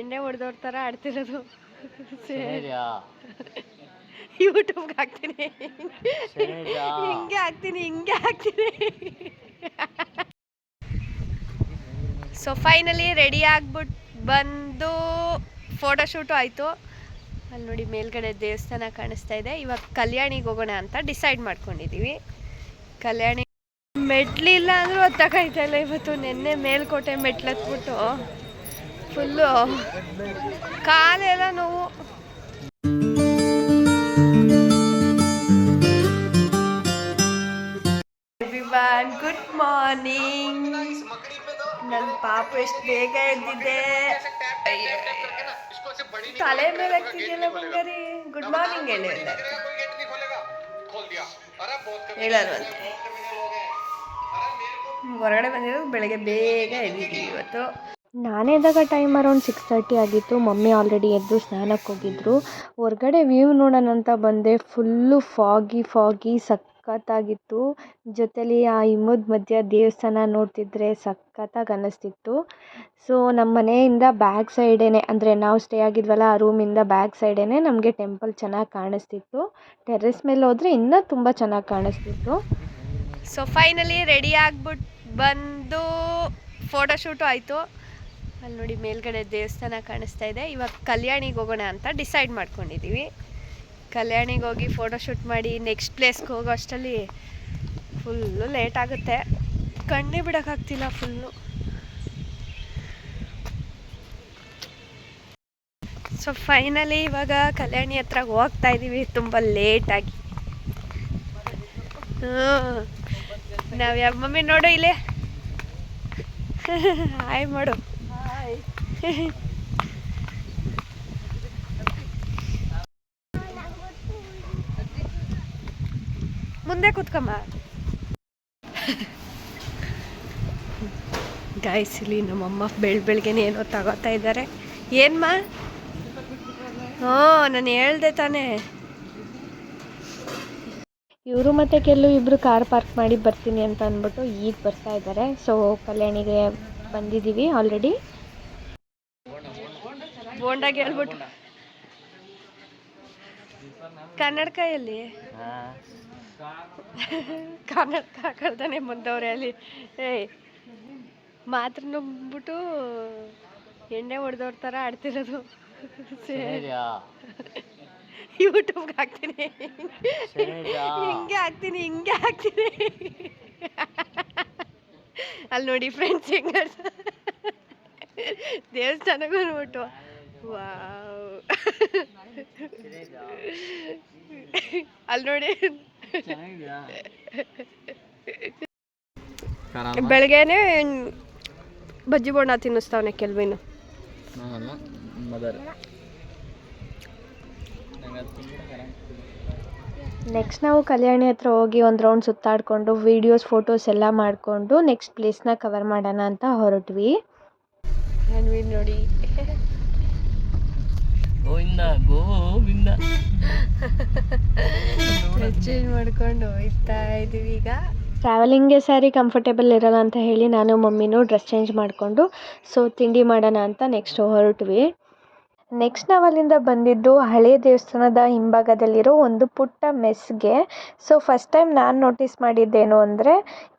ಎಣ್ಣೆ ಹೊಡೆದವ್ರ ಥರ ಆಡ್ತಿರೋದು. ಯೂಟ್ಯೂಬ್ಗೆ ಹಾಕ್ತೀನಿ, ಹಿಂಗೆ ಹಾಕ್ತೀನಿ. ಸೊ ಫೈನಲಿ ರೆಡಿ ಆಗ್ಬಿಟ್ಟು ಬಂದು ಫೋಟೋಶೂಟು ಆಯಿತು. ಅಲ್ಲಿ ನೋಡಿ ಮೇಲ್ಗಡೆ ದೇವಸ್ಥಾನ ಕಾಣಿಸ್ತಾ ಇದೆ. ಇವಾಗ ಕಲ್ಯಾಣಿಗೆ ಹೋಗೋಣ ಅಂತ ಡಿಸೈಡ್ ಮಾಡ್ಕೊಂಡಿದ್ದೀವಿ. ಕಲ್ಯಾಣಿ ಮೆಟ್ಲಿಲ್ಲ ಅಂದರೂ ಹತ್ತಕ್ಕಾಯ್ತಾ ಇಲ್ಲ ಇವತ್ತು. ನೆನ್ನೆ ಮೇಲ್ಕೋಟೆ ಮೆಟ್ಲತ್ಬಿಟ್ಟು ಫುಲ್ಲು ಕಾಲೆಲ್ಲ ನೋವು. Everyone good morning. ನನ್ನ ಪಾಪ ಎಷ್ಟು ಬೇಗ ಎದ್ದಿದೆ. ತಲೆ ಮೇಲೆ ಆಗ್ತಿದೆಯಲ್ಲ ಬಂಗಾರಿ. ಗುಡ್ ಮಾರ್ನಿಂಗ್ ಹೇಳಿ ಹೇಳಲ್ವಂತೆ. ಹೊರಗಡೆ ಬಂದಿರೋದು ಬೆಳಗ್ಗೆ ಬೇಗ ಎದ್ದಿದ್ದೀವಿ ಇವತ್ತು. ನಾನೇ ಎದ್ದಾಗ ಟೈಮ್ ಅರೌಂಡ್ 6:30 ಆಗಿತ್ತು. ಮಮ್ಮಿ ಆಲ್ರೆಡಿ ಎದ್ದು ಸ್ನಾನಕ್ಕೆ ಹೋಗಿದ್ರು. ಹೊರಗಡೆ ವ್ಯೂ ನೋಡೋಣ ಅಂತ ಬಂದೆ. ಫುಲ್ಲು ಫಾಗಿ ಸಖತ್ತಾಗಿತ್ತು. ಜೊತೆಲಿ ಆ ಹಿಮದ ಮಧ್ಯ ದೇವಸ್ಥಾನ ನೋಡ್ತಿದ್ರೆ ಸಖತ್ತಾಗಿ ಅನ್ನಿಸ್ತಿತ್ತು. ಸೊ ನಮ್ಮ ಮನೆಯಿಂದ ಬ್ಯಾಕ್ ಸೈಡೇನೆ, ಅಂದರೆ ನಾವು ಸ್ಟೇ ಆಗಿದ್ವಲ್ಲ ಆ ರೂಮಿಂದ ಬ್ಯಾಕ್ ಸೈಡೇನೆ ನಮಗೆ ಟೆಂಪಲ್ ಚೆನ್ನಾಗಿ ಕಾಣಿಸ್ತಿತ್ತು. ಟೆರ್ರಸ್ ಮೇಲೆ ಹೋದರೆ ಇನ್ನೂ ತುಂಬ ಚೆನ್ನಾಗಿ ಕಾಣಿಸ್ತಿತ್ತು. ಸೊ ಫೈನಲಿ ರೆಡಿ ಆಗ್ಬಿಟ್ಟು ಬಂದು ಫೋಟೋಶೂಟು ಆಯಿತು. ಅಲ್ಲಿ ನೋಡಿ ಮೇಲ್ಗಡೆ ದೇವಸ್ಥಾನ ಕಾಣಿಸ್ತಾ ಇದೆ. ಇವಾಗ ಕಲ್ಯಾಣಿಗೆ ಹೋಗೋಣ ಅಂತ ಡಿಸೈಡ್ ಮಾಡ್ಕೊಂಡಿದ್ದೀವಿ. ಕಲ್ಯಾಣಿಗೆ ಹೋಗಿ ಫೋಟೋಶೂಟ್ ಮಾಡಿ ನೆಕ್ಸ್ಟ್ ಪ್ಲೇಸ್ಗೆ ಹೋಗೋ ಅಷ್ಟರಲ್ಲಿ ಫುಲ್ಲು ಲೇಟ್ ಆಗುತ್ತೆ. ಕಣ್ಣೇ ಬಿಡೋಕ್ಕಾಗ್ತಿಲ್ಲ ಫುಲ್ಲು. ಸೊ ಫೈನಲಿ ಇವಾಗ ಕಲ್ಯಾಣಿ ಹತ್ರ ಹೋಗ್ತಾ ಇದ್ದೀವಿ ತುಂಬ ಲೇಟಾಗಿ. ನಾವು ಯಾವ ಮಮ್ಮಿ ನೋಡು ಇಲ್ಲೇ ಹಾಯ್ ಮಾಡು. ಮುಂದೆ ಕೂತ್ಕಮ್ಮ. ಗಾಯ್ಸ್ ಇಲ್ಲಿ ನಮ್ಮಮ್ಮ ಬೆಳಗ್ಗೆನೆ ಏನೋ ತಗೋತಾ ಇದ್ದಾರೆ. ಏನ್ಮಾ? ನಾನು ಹೇಳ್ದೆ ತಾನೇ. ಇವರು ಮತ್ತು ಇಬ್ಬರು ಕಾರ್ ಪಾರ್ಕ್ ಮಾಡಿ ಬರ್ತೀನಿ ಅಂತ ಅಂದ್ಬಿಟ್ಟು ಈಗ ಬರ್ತಾ ಇದ್ದಾರೆ. ಸೊ ಕಲ್ಯಾಣಿಗೆ ಬಂದಿದ್ದೀವಿ ಆಲ್ರೆಡಿ. ಬೋಂಡಾಗಿ ಹೇಳ್ಬಿಟ್ಟು ಕನ್ನಡಕಾಯಲ್ಲಿ ಕನ್ನಡಕ ಹಾಕಳ್ದಾನೆ ಮುಂದವ್ರೆ ಅಲ್ಲಿ. ಮಾತ್ರ ನುಗ್ಬಿಟ್ಟು ಎಣ್ಣೆ ಹೊಡೆದವ್ರ ಥರ ಆಡ್ತಿರೋದು. ಯೂಟ್ಯೂಬ್ಗೆ ಹಾಕ್ತೀನಿ, ಹಿಂಗೆ ಹಾಕ್ತೀನಿ. ಅಲ್ಲಿ ನೋಡಿ ಫ್ರೆಂಡ್ಸ್ ಹೆಂಗ ದೇವಸ್ಥಾನಕ್ಕೆ ಬಂದ್ಬಿಟ್ಟು ವಾವ್. ಅಲ್ಲಿ ನೋಡಿ ಬೆಳಗ್ಗೆನೆ ಬಜ್ಜಿ ಬೋಂಡ ತಿನ್ನಿಸ್ತಾವನೆ ಕೆಲ್ವಿನು. ನೆಕ್ಸ್ಟ್ ನಾವು ಕಲ್ಯಾಣಿ ಹತ್ರ ಹೋಗಿ ಒಂದು ರೌಂಡ್ ಸುತ್ತಾಡಿಕೊಂಡು ವೀಡಿಯೋಸ್ ಫೋಟೋಸ್ ಎಲ್ಲ ಮಾಡಿಕೊಂಡು ನೆಕ್ಸ್ಟ್ ಪ್ಲೇಸ್ನ ಕವರ್ ಮಾಡೋಣ ಅಂತ ಹೊರಟ್ವಿ. ನೋಡಿ ಚೇಂಜ್ ಮಾಡ್ಕೊಂಡು ಹೋಗ್ತಾ ಇದ್ದೀವಿ ಈಗ. ಟ್ರಾವೆಲಿಂಗ್ಗೆ ಸಾರಿ ಕಂಫರ್ಟೇಬಲ್ ಇರೋಲ್ಲ ಅಂತ ಹೇಳಿ ನಾನು ಮಮ್ಮಿನೂ ಡ್ರೆಸ್ ಚೇಂಜ್ ಮಾಡಿಕೊಂಡು ಸೊ ತಿಂಡಿ ಮಾಡೋಣ ಅಂತ ನೆಕ್ಸ್ಟ್ ಹೊರಟ್ವಿ. ನೆಕ್ಸ್ಟ್ ನಾವು ಅಲ್ಲಿಂದ ಬಂದಿದ್ದು ಹಳೆ ದೇವಸ್ಥಾನದ ಹಿಂಭಾಗದಲ್ಲಿರೋ ಒಂದು ಪುಟ್ಟ ಮೆಸ್ಗೆ. ಸೊ ಫಸ್ಟ್ ಟೈಮ್ ನಾನು ನೋಟಿಸ್ ಮಾಡಿದ್ದೇನು ಅಂದರೆ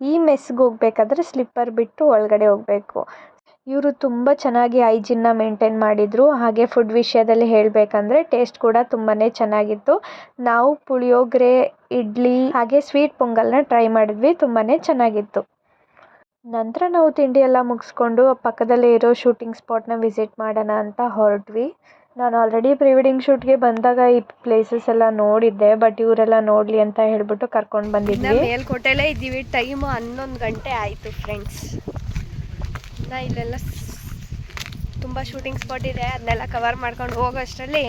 ಈ ಮೆಸ್ಗೆ ಹೋಗ್ಬೇಕಾದ್ರೆ ಸ್ಲಿಪ್ಪರ್ ಬಿಟ್ಟು ಒಳಗಡೆ ಹೋಗಬೇಕು. ಇವರು ತುಂಬ ಚೆನ್ನಾಗಿ ಹೈಜಿನ್ನ ಮೇಂಟೈನ್ ಮಾಡಿದರು. ಹಾಗೆ ಫುಡ್ ವಿಷಯದಲ್ಲಿ ಹೇಳಬೇಕಂದ್ರೆ ಟೇಸ್ಟ್ ಕೂಡ ತುಂಬಾ ಚೆನ್ನಾಗಿತ್ತು. ನಾವು ಪುಳಿಯೋಗರೆ, ಇಡ್ಲಿ ಹಾಗೆ ಸ್ವೀಟ್ ಪೊಂಗಲ್ನ ಟ್ರೈ ಮಾಡಿದ್ವಿ. ತುಂಬಾ ಚೆನ್ನಾಗಿತ್ತು. ನಂತರ ನಾವು ತಿಂಡಿ ಎಲ್ಲ ಮುಗಿಸ್ಕೊಂಡು ಪಕ್ಕದಲ್ಲೇ ಇರೋ ಶೂಟಿಂಗ್ ಸ್ಪಾಟ್ನ ವಿಸಿಟ್ ಮಾಡೋಣ ಅಂತ ಹೊರಟ್ವಿ. ನಾನು ಆಲ್ರೆಡಿ ಪ್ರೀ ವೆಡ್ಡಿಂಗ್ ಶೂಟ್ಗೆ ಬಂದಾಗ ಈ ಪ್ಲೇಸಸ್ ಎಲ್ಲ ನೋಡಿದ್ದೆ, ಬಟ್ ಇವರೆಲ್ಲ ನೋಡಲಿ ಅಂತ ಹೇಳ್ಬಿಟ್ಟು ಕರ್ಕೊಂಡು ಬಂದಿದ್ವಿ. ಮೇಲ್ಕೋಟೆಲ್ಲೇ ಇದ್ದೀವಿ. ಟೈಮು 11 ಗಂಟೆ ಆಯಿತು ಫ್ರೆಂಡ್ಸ್. ಇಲ್ಲೆಲ್ಲ ತುಂಬ ಶೂಟಿಂಗ್ ಸ್ಪಾಟ್ ಇದೆ. ಅದನ್ನೆಲ್ಲ ಕವರ್ ಮಾಡ್ಕೊಂಡು ಹೋಗೋ ಅಷ್ಟರಲ್ಲಿ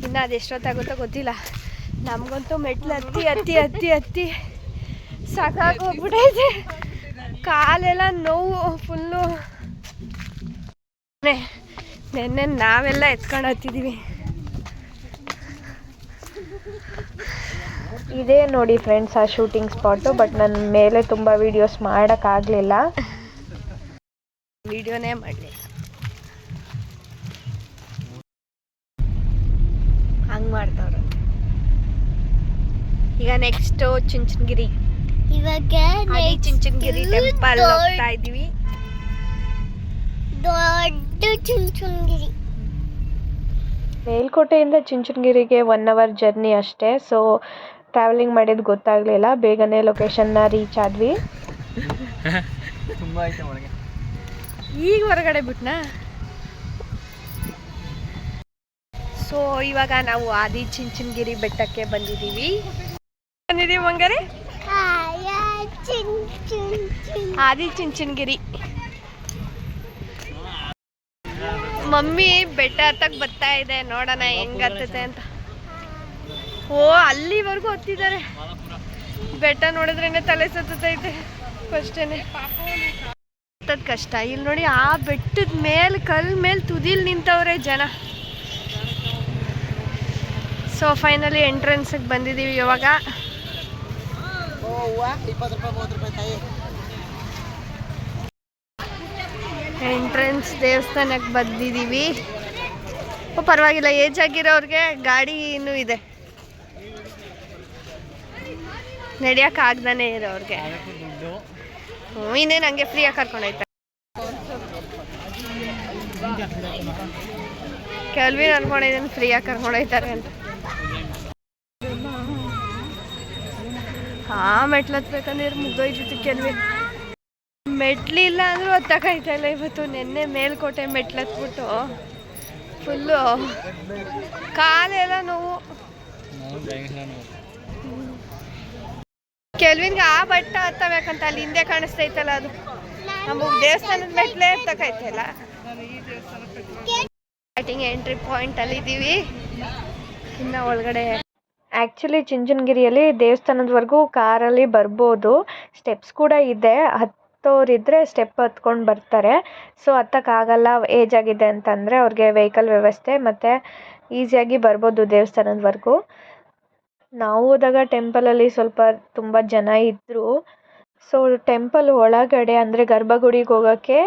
ಇನ್ನು ಅದು ಎಷ್ಟೊತ್ತಾಗುತ್ತೋ ಗೊತ್ತಿಲ್ಲ. ನಮಗಂತೂ ಮೆಟ್ಲು ಹತ್ತಿ ಸಾಕಾಗಿ ಹೋಗ್ಬಿಟ್ಟೈತೆ. ಕಾಲೆಲ್ಲ ನೋವು ಫುಲ್ಲು. ನೆನ್ನೆ ನಾವೆಲ್ಲ ಎತ್ಕೊಂಡು ಹತ್ತಿದ್ದೀವಿ. ಇದೇ ನೋಡಿ ಫ್ರೆಂಡ್ಸ್ ಆ ಶೂಟಿಂಗ್ ಸ್ಪಾಟು. ಬಟ್ ನನ್ನ ಮೇಲೆ ತುಂಬ ವೀಡಿಯೋಸ್ ಮಾಡೋಕ್ಕಾಗಲಿಲ್ಲ. ವಿಡಿಯೋನೇ ಮಾಡಲಿಲ್ಲ. ಟ್ರಾವೆಲಿಂಗ್ ಮಾಡ್ತಾವ್ರೆ. ಈಗ ನೆಕ್ಸ್ಟ್ ಚುಂಚನಗಿರಿ. ಇವಾಗ ಚುಂಚನಗಿರಿ ಟೆಂಪಲ್ ಹೋಗ್ತಾ ಇದೀವಿ. ದೊಡ್ಡ ಚುಂಚನಗಿರಿ. ಮೇಲ್ಕೋಟೆಯಿಂದ ಚುಂಚನಗಿರಿಗೆ 1 hour ಜರ್ನಿ ಅಷ್ಟೇ. ಸೊ ಟ್ರಾವೆಲಿಂಗ್ ಮಾಡಿದ್ದು ಗೊತ್ತಾಗ್ಲಿಲ್ಲ, ಬೇಗನೆ ಲೊಕೇಶನ್ನ ರೀಚ್ ಆದ್ವಿ. ತುಂಬಾ ಐತೆ ಒಳಗೆ. ಈಗ ಹೊರಗಡೆ ಬಿಟ್ನಾ. ಸೊ ಇವಾಗ ನಾವು ಆದಿಚುಂಚನಗಿರಿ ಬೆಟ್ಟಕ್ಕೆ ಬಂದಿದ್ದೀವಿ. ಹಂಗಾರೆ ಆದಿಚುಂಚನಗಿರಿ. ಮಮ್ಮಿ ಬೆಟ್ಟ ಹತ್ತಕ್ಕೆ ಬರ್ತಾ ಇದೆ, ನೋಡೋಣ ಹೆಂಗ್ ಹತ್ತತೆ ಅಂತ. ಓ ಅಲ್ಲಿವರೆಗೂ ಹತ್ತಿದ್ದಾರೆ. ಬೆಟ್ಟ ನೋಡಿದ್ರೇನೆ ತಲೆ ಸುತ್ತೈತೆ ಫಸ್ಟೇನೆ. ಹತ್ತದ ಕಷ್ಟ. ಇಲ್ಲಿ ನೋಡಿ, ಆ ಬೆಟ್ಟದ ಮೇಲೆ ಕಲ್ ಮೇಲೆ ತುದಿಲ್ ನಿಂತವ್ರೆ ಜನ. ಸೊ ಫೈನಲಿ ಎಂಟ್ರೆನ್ಸ್ಗೆ ಬಂದಿದ್ದೀವಿ ಇವಾಗ. ಎಂಟ್ರೆನ್ಸ್ ದೇವಸ್ಥಾನಕ್ಕೆ ಬಂದಿದ್ದೀವಿ. ಪರವಾಗಿಲ್ಲ, ಏಜ್ ಆಗಿರೋರಿಗೆ ಗಾಡಿ ಇನ್ನೂ ಇದೆ, ನಡೆಯಕ್ಕೆ ಆಗ್ದಾನೆ ಇರೋರಿಗೆ. ಇನ್ನೇನು ಹಂಗೆ ಫ್ರೀಯಾಗಿ ಕರ್ಕೊಂಡೋಯ್ತಾರೆ. ಕೆಲ್ವಿನ್ ಅನ್ಕೊಂಡಿದ್ದೀನಿ ಫ್ರೀಯಾಗಿ ಕರ್ಕೊಂಡೋಯ್ತಾರೆ ಅಂತ. ಮೆಟ್ಲು ಹತ್ಬೇಕಂದ್ರೆ ಮುಗ್ದೋಯ್ತಿತ್ತು ಕೆಲ್ವಿನ್. ಮೆಟ್ಲಿಲ್ಲ ಅಂದ್ರೂ ಹತ್ತಕ್ಕಾಯ್ತಾ ಇಲ್ಲ ಇವತ್ತು. ನೆನ್ನೆ ಮೇಲ್ಕೋಟೆ ಮೆಟ್ಲು ಹತ್ಬಿಟ್ಟು ಫುಲ್ಲು ಕಾಲೆಲ್ಲ ನೋವು. ಕೆಲ್ವಿನ್ಗೆ ಆ ಬೆಟ್ಟ ಹತ್ತಬೇಕಂತ ಅಲ್ಲಿ ಹಿಂದೆ ಕಾಣಿಸ್ತೈತಲ್ಲ, ಅದು ನಮಗೆ ದೇವಸ್ಥಾನದ ಮೆಟ್ಲೇ ಹತ್ತಕ್ಕಾಯ್ತಲ್ಲ. ಸ್ಟಾರ್ಟಿಂಗ್ ಎಂಟ್ರಿ ಪಾಯಿಂಟ್ ಅಲ್ಲಿ ಇದ್ದೀವಿ. ಇನ್ನು ಒಳಗಡೆ ಆ್ಯಕ್ಚುಲಿ ಚುಂಚನಗಿರಿಯಲ್ಲಿ ದೇವಸ್ಥಾನದವರೆಗೂ ಕಾರಲ್ಲಿ ಬರ್ಬೋದು, ಸ್ಟೆಪ್ಸ್ ಕೂಡ ಇದೆ. ಹತ್ತೋರಿದ್ರೆ ಸ್ಟೆಪ್ ಹತ್ಕೊಂಡು ಬರ್ತಾರೆ. ಸೊ ಹತ್ತಕ್ಕಾಗಲ್ಲ, ಏಜ್ ಆಗಿದೆ ಅಂತಂದರೆ ಅವ್ರಿಗೆ ವೆಹಿಕಲ್ ವ್ಯವಸ್ಥೆ ಮತ್ತು ಈಸಿಯಾಗಿ ಬರ್ಬೋದು ದೇವಸ್ಥಾನದವರೆಗೂ. ನಾವು ಹೋದಾಗ ಟೆಂಪಲಲ್ಲಿ ಸ್ವಲ್ಪ ತುಂಬ ಜನ ಇದ್ದರು. ಸೊ ಟೆಂಪಲ್ ಒಳಗಡೆ ಅಂದರೆ ಗರ್ಭಗುಡಿಗೆ ಹೋಗೋಕ್ಕೆ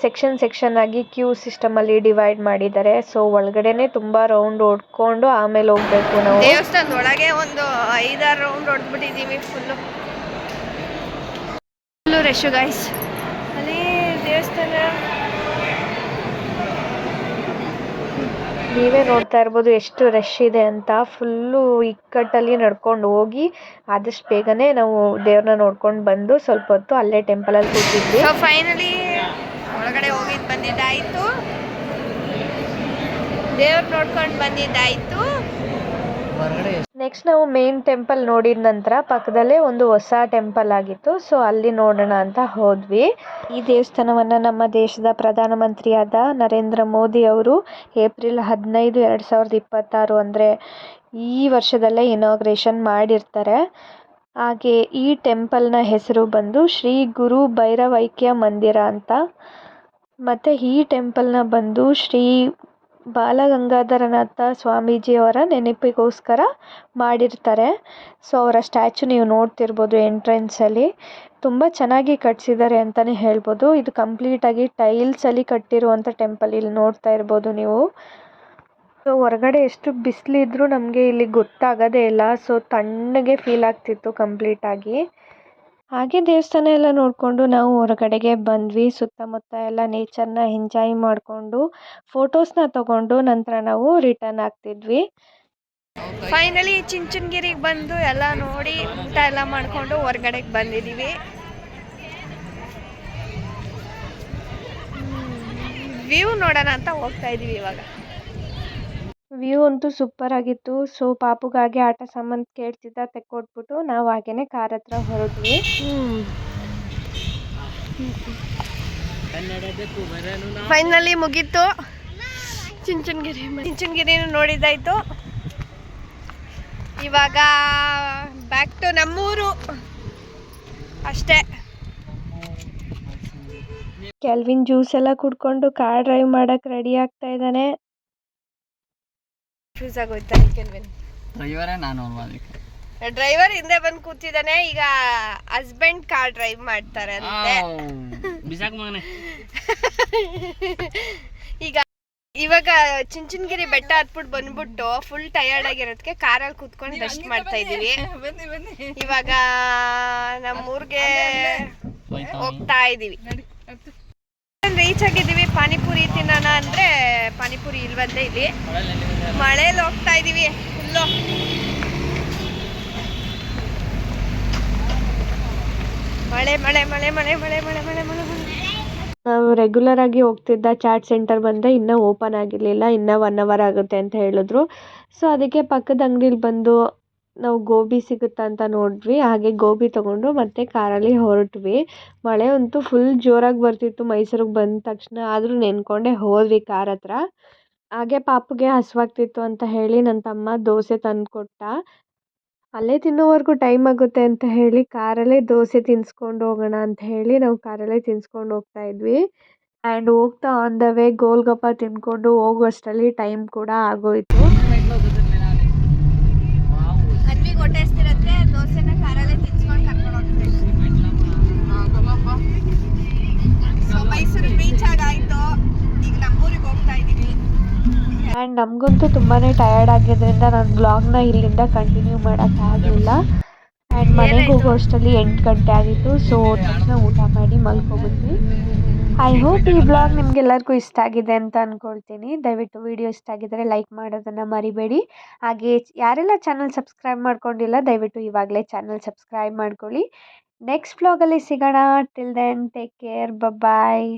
ಸೆಕ್ಷನ್ ಆಗಿ ಕ್ಯೂ ಸಿಸ್ಟಮಲ್ಲಿ ಡಿವೈಡ್ ಮಾಡಿದ್ದಾರೆ. ಸೊ ಒಳಗಡೆನೆ ತುಂಬ ರೌಂಡ್ ಹೊಡ್ಕೊಂಡು ಆಮೇಲೆ ಹೋಗ್ಬೇಕು ನಾವು. ದೇವಸ್ಥಾನದ ಒಳಗೆ ಒಂದು 5-6 ರೌಂಡ್ ಹೊಡ್ಬಿಟ್ಟಿದ್ದೀವಿ. Full rush guys. ಅಲ್ಲಿ ದೇವಸ್ಥಾನ ನೀವೇ ನೋಡ್ತಾ ಇರ್ಬೋದು ಎಷ್ಟು ರಶ್ ಇದೆ ಅಂತ. ಫುಲ್ಲು ಇಕ್ಕಟ್ಟಲ್ಲಿ ನಡ್ಕೊಂಡು ಹೋಗಿ ಆದಷ್ಟು ಬೇಗನೆ ನಾವು ದೇವ್ರನ್ನ ನೋಡ್ಕೊಂಡು ಬಂದು ಸ್ವಲ್ಪ ಹೊತ್ತು ಅಲ್ಲೇ ಟೆಂಪಲಲ್ಲಿ ಕೂತಿದ್ವಿ. ಸೊ ಫೈನಲಿ ಒಳಗಡೆ ಹೋಗಿದ್ದು ಬಂದಿದ್ದಾಯಿತು, ದೇವ್ರ ನೋಡ್ಕೊಂಡು ಬಂದಿದ್ದಾಯಿತು. ನೆಕ್ಸ್ಟ್ ನಾವು ಮೇನ್ ಟೆಂಪಲ್ ನೋಡಿದ ನಂತರ ಪಕ್ಕದಲ್ಲೇ ಒಂದು ಹೊಸ ಟೆಂಪಲ್ ಆಗಿತ್ತು. ಸೊ ಅಲ್ಲಿ ನೋಡೋಣ ಅಂತ ಹೋದ್ವಿ. ಈ ದೇವಸ್ಥಾನವನ್ನು ನಮ್ಮ ದೇಶದ ಪ್ರಧಾನಮಂತ್ರಿಯಾದ ನರೇಂದ್ರ ಮೋದಿ ಅವರು ಏಪ್ರಿಲ್ 15, 2026 ಅಂದರೆ ಈ ವರ್ಷದಲ್ಲೇ ಇನಾಗ್ರೇಷನ್ ಮಾಡಿರ್ತಾರೆ. ಹಾಗೆ ಈ ಟೆಂಪಲ್ನ ಹೆಸರು ಬಂದು ಶ್ರೀ ಗುರು ಭೈರವೈಕ್ಯ ಮಂದಿರ ಅಂತ. ಮತ್ತು ಈ ಟೆಂಪಲ್ನ ಬಂದು ಶ್ರೀ ಬಾಲಗಂಗಾಧರನಾಥ ಸ್ವಾಮೀಜಿಯವರ ನೆನಪಿಗೋಸ್ಕರ ಮಾಡಿರ್ತಾರೆ. ಸೊ ಅವರ ಸ್ಟ್ಯಾಚು ನೀವು ನೋಡ್ತಿರ್ಬೋದು ಎಂಟ್ರೆನ್ಸಲ್ಲಿ. ತುಂಬ ಚೆನ್ನಾಗಿ ಕಟ್ಸಿದ್ದಾರೆ ಅಂತಲೇ ಹೇಳ್ಬೋದು. ಇದು ಕಂಪ್ಲೀಟಾಗಿ ಟೈಲ್ಸಲ್ಲಿ ಕಟ್ಟಿರುವಂಥ ಟೆಂಪಲ್. ಇಲ್ಲಿ ನೋಡ್ತಾ ಇರ್ಬೋದು ನೀವು. ಸೊ ಹೊರಗಡೆ ಎಷ್ಟು ಬಿಸಿಲಿದ್ರೂ ನಮಗೆ ಇಲ್ಲಿ ಗೊತ್ತಾಗೋದೇ ಇಲ್ಲ. ಸೊ ತಣ್ಣಗೆ ಫೀಲ್ ಆಗ್ತಿತ್ತು ಕಂಪ್ಲೀಟಾಗಿ. ಹಾಗೆ ದೇವಸ್ಥಾನ ಎಲ್ಲ ನೋಡಿಕೊಂಡು ನಾವು ಹೊರಗಡೆಗೆ ಬಂದ್ವಿ. ಸುತ್ತಮುತ್ತ ಎಲ್ಲ ನೇಚರ್ನ ಎಂಜಾಯ್ ಮಾಡಿಕೊಂಡು ಫೋಟೋಸ್ನ ತಗೊಂಡು ನಂತರ ನಾವು ರಿಟರ್ನ್ ಆಗ್ತಿದ್ವಿ. ಫೈನಲಿ ಚುಂಚನಗಿರಿಗೆ ಬಂದು ಎಲ್ಲ ನೋಡಿ ಊಟ ಎಲ್ಲ ಮಾಡಿಕೊಂಡು ಹೊರಗಡೆಗೆ ಬಂದಿದ್ದೀವಿ. ವ್ಯೂ ನೋಡೋಣ ಅಂತ ಹೋಗ್ತಾ ಇದ್ದೀವಿ ಇವಾಗ. ವ್ಯೂ ಅಂತೂ ಸೂಪರ್ ಆಗಿತ್ತು. ಸೊ ಪಾಪುಗಾಗಿ ಆಟ ಸಾಮಾನು ಕೇಳ್ತಿದ್ದ, ತೆಕ್ಕೊಟ್ಬಿಟ್ಟು ನಾವು ಹಾಗೇನೆ ಕಾರ್ ಹತ್ರ ಹೊರದ್ವಿ. ಫೈನಲಿ ಮುಗೀತು ಚುಂಚನಗಿರಿನೂ ನೋಡಿದ್ದಾಯ್ತು. ಇವಾಗ ಬ್ಯಾಕ್ ಟು ನಮ್ಮೂರು ಅಷ್ಟೇ. ಕೆಲ್ವಿನ್ ಜ್ಯೂಸ್ ಎಲ್ಲ ಕುಡ್ಕೊಂಡು ಕಾರ್ ಡ್ರೈವ್ ಮಾಡಕ್ಕೆ ರೆಡಿ ಆಗ್ತಾ ಇದ್ದಾನೆ. Fuse ಆಗೋಯ್ತಾರೆ kelvin. ಡ್ರೈವರ್ ಹಿಂದೆ ಬಂದು ಕೂತಿದ್ದಾನೆ. ಈಗ ಹಸ್ಬೆಂಡ್ ಕಾರ್ ಡ್ರೈವ್ ಮಾಡ್ತಾರೆ ಅಂತೆ. ಈಗ ಇವಾಗ ಚುಂಚನಗಿರಿ ಬೆಟ್ಟ ಹತ್ಬಿಟ್ಟು ಬಂದ್ಬಿಟ್ಟು ಫುಲ್ ಟಯರ್ಡ್ ಆಗಿರೋದಕ್ಕೆ ಕಾರಲ್ಲಿ ಕೂತ್ಕೊಂಡು ರೆಸ್ಟ್ ಮಾಡ್ತಾ ಇದೀವಿ. ಇವಾಗ ನಮ್ಮೂರ್ಗೆ ಹೋಗ್ತಾ ಇದೀವಿ. ರೀಚ್ ಆಗಿದ್ದೀವಿ. ಪಾನಿಪುರಿ ತಿನ್ನೋಣ ಅಂದ್ರೆ ಪಾನಿಪುರಿ ಇಲ್ವಂತೆ ಇಲ್ಲಿ. ಮಳೆಯಲ್ಲಿ ಹೋಗ್ತಾ ಇದೀವಿ ಫುಲ್ಲು. ಮಳೆ ಮಳೆ ಮಳೆ ಮಳೆ ಮಳೆ ಮಳೆ ಮಳೆ ಮಳೆ ಮಳೆ. ನಾವು ರೆಗ್ಯುಲರ್ ಆಗಿ ಹೋಗ್ತಿದ್ದ ಚಾಟ್ ಸೆಂಟರ್ ಬಂದರೆ ಇನ್ನೂ ಓಪನ್ ಆಗಿರಲಿಲ್ಲ, ಇನ್ನೂ 1 ಅವರ್ ಆಗುತ್ತೆ ಅಂತ ಹೇಳಿದ್ರು. ಸೊ ಅದಕ್ಕೆ ಪಕ್ಕದ ಅಂಗಡಿಲಿ ಬಂದು ನಾವು ಗೋಬಿ ಸಿಗುತ್ತಾ ಅಂತ ನೋಡಿದ್ವಿ. ಹಾಗೆ ಗೋಬಿ ತೊಗೊಂಡು ಮತ್ತೆ ಕಾರಲ್ಲಿ ಹೊರಟ್ವಿ. ಮಳೆ ಅಂತೂ ಫುಲ್ ಜೋರಾಗಿ ಬರ್ತಿತ್ತು ಮೈಸೂರಿಗೆ ಬಂದ ತಕ್ಷಣ. ಆದರೂ ನೆನ್ಕೊಂಡೇ ಹೋದ್ವಿ ಕಾರ್ ಹತ್ರ. ಹಾಗೆ ಪಾಪುಗೆ ಹಸಿವಾಗ್ತಿತ್ತು ಅಂತ ಹೇಳಿ ನನ್ನ ತಮ್ಮ ದೋಸೆ ತಂದುಕೊಟ್ಟ. ಅಲ್ಲೇ ತಿನ್ನೋವರೆಗೂ ಟೈಮ್ ಆಗುತ್ತೆ ಅಂತ ಹೇಳಿ ಕಾರಲ್ಲೇ ದೋಸೆ ತಿನ್ಸ್ಕೊಂಡು ಹೋಗೋಣ ಅಂತ ಹೇಳಿ ನಾವು ಕಾರಲ್ಲೇ ತಿನ್ಸ್ಕೊಂಡು ಹೋಗ್ತಾ ಇದ್ವಿ. ಆ್ಯಂಡ್ ಹೋಗ್ತಾ ಆನ್ ದ ವೇ ಗೋಲ್ಗಪ್ಪ ತಿನ್ಕೊಂಡು ಹೋಗುವಷ್ಟರಲ್ಲಿ ಟೈಮ್ ಕೂಡ ಆಗೋಯಿತು. ಅನ್ವಿಗೆ ಹೊಟ್ಟೆ ಹಸ್ತಿರತ್ತೆ, ದೋಸೆನ ಕಾರಲ್ಲೇ ತಿನ್ಸ್ಕೊಂಡು ಕರ್ಕೊಂಡು ಹೋಗ್ತೀವಿ. ಸೊ ಮೈಸೂರಿಗೆ ರೀಚ್ ಆಗಾಯಿತು. ಈಗ ನಮ್ಮೂರಿಗೆ ಹೋಗ್ತಾ ಇದ್ದೀವಿ. ಆ್ಯಂಡ್ ನಮಗಂತೂ ತುಂಬಾ ಟಯರ್ಡ್ ಆಗಿದ್ದರಿಂದ ನಾನು ಬ್ಲಾಗ್ನ ಇಲ್ಲಿಂದ ಕಂಟಿನ್ಯೂ ಮಾಡೋಕ್ಕಾಗಲಿಲ್ಲ. ಆ್ಯಂಡ್ ಮನೆಗೆ ಹೋಗೋ ಅಷ್ಟರಲ್ಲಿ 8 ಗಂಟೆ ಆಗಿತ್ತು. ಸೊ ತಕ್ಷಣ ಊಟ ಮಾಡಿ ಮಲ್ಕೊಬಿಟ್ವಿ. ಐ ಹೋಪ್ ಈ ಬ್ಲಾಗ್ ನಿಮಗೆಲ್ಲರಿಗೂ ಇಷ್ಟ ಆಗಿದೆ ಅಂತ ಅಂದ್ಕೊಳ್ತೀನಿ. ದಯವಿಟ್ಟು ವಿಡಿಯೋ ಇಷ್ಟ ಆಗಿದ್ದರೆ ಲೈಕ್ ಮಾಡೋದನ್ನು ಮರಿಬೇಡಿ. ಹಾಗೆ ಯಾರೆಲ್ಲ ಚಾನಲ್ ಸಬ್ಸ್ಕ್ರೈಬ್ ಮಾಡ್ಕೊಂಡಿಲ್ಲ ದಯವಿಟ್ಟು ಇವಾಗಲೇ ಚಾನಲ್ ಸಬ್ಸ್ಕ್ರೈಬ್ ಮಾಡ್ಕೊಳ್ಳಿ. ನೆಕ್ಸ್ಟ್ ಬ್ಲಾಗಲ್ಲಿ ಸಿಗೋಣ. ಟಿಲ್ ದೆನ್ ಟೇಕ್ ಕೇರ್, ಬಾಯ್.